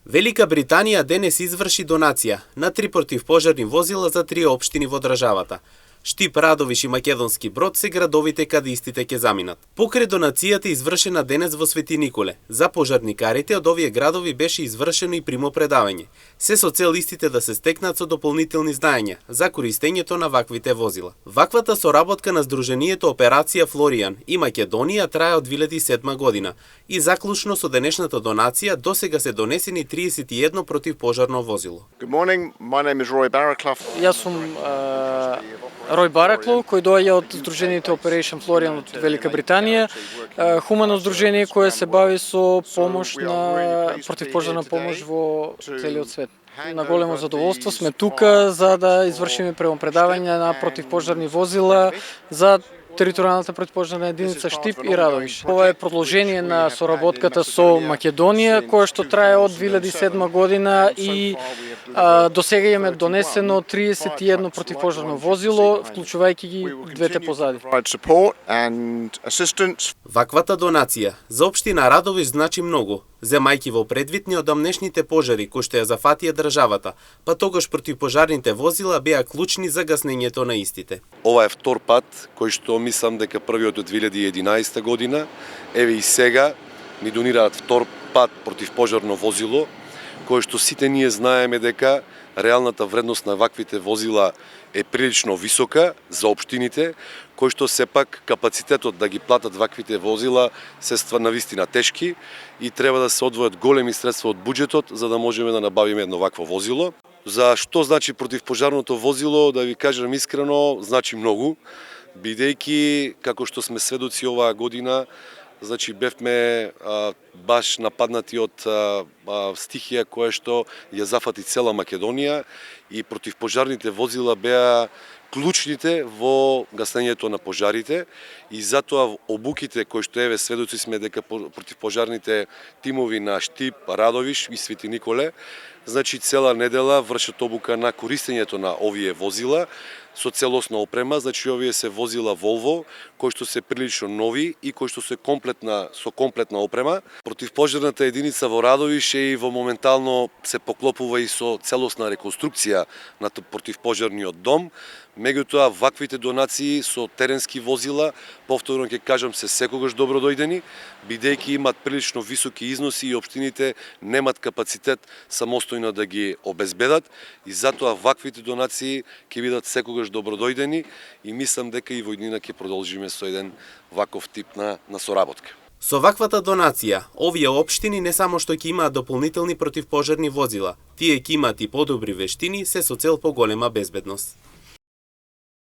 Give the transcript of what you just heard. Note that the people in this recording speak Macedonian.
Велика Британија денес изврши донација на 3 противпожарни возила за 3 општини во државата. Штип, Радовиш и Македонски Брод се градовите каде истите ќе заминат. Покрај донацијата извршена денес во Свети Николе, за пожарникарите од овие градови беше извршено и примопредавање, се со цел истите да се стекнат со дополнителни знаења за користењето на ваквите возила. Ваквата соработка на Сдруженијето Операција Флоријан и Македонија трае од 2007 година и заклучно со денешната донација досега се донесени 31 противпожарно возило. Good morning, my name is Roy Barraclough. Јас сум Рој Бараклоу, кој доаѓа од Сдруженијето Operation Florian од Велика Британија, хумано здружение кое се бави со помош на противпожарна помош во целиот свет. На големо задоволство сме тука за да извршиме предавање на противпожарни возила за територијалната противпожарна единица Штип и Радовиш. Ова е продолжение на соработката со Македонија, која што трае од 2007 година и до сега имаме донесено 31 противпожарно возило, вклучувајќи ги двете позади. Ваквата донација за општина Радовиш значи многу, земајќи во предвид неодамнешните пожари кои што ја зафатија државата, па тогаш противпожарните возила беа клучни за гаснењето на истите. Ова е втор пат кој што мислам дека првиот од 2011 година, еве и сега ни донираат втор пат противпожарно возило, кој што сите ние знаеме дека реалната вредност на ваквите возила е прилично висока за општините, кој што сепак капацитетот да ги платат ваквите возила се навистина тешки и треба да се одвојат големи средства од буџетот за да можеме да набавиме едно вакво возило. За што значи противпожарното возило, да ви кажам искрено, значи многу, бидејќи како што сме сведоци оваа година, значи бевме баш нападнати од стихија која што ја зафати цела Македонија и противпожарните возила беа клучните во гаснењето на пожарите и затоа обуките кои што еве сведоци сме дека противпожарните тимови на Штип, Радовиш и Свети Николе, значи цела недела вршат обука на користењето на овие возила со целосна опрема, значи овие се возила Volvo, кои што се прилично нови и кои што се со комплетна опрема. Противпожарната единица во Радовиш и во моментално се поклопува и со целосна реконструкција на противпожарниот дом. Меѓутоа, ваквите донации со теренски возила, повторно ќе кажам, се секогаш добро дојдени, бидејќи имат прилично високи износи и општините немат капацитет самостојно да ги обезбедат и затоа ваквите донации ќе бидат секогаш добро дојдени и мислам дека и во иднина ќе продолжиме со еден ваков тип на соработка. Со ваквата донација, овие општини не само што ќе имаат дополнителни противпожарни возила, тие ќе имаат и подобри вештини се со цел поголема безбедност.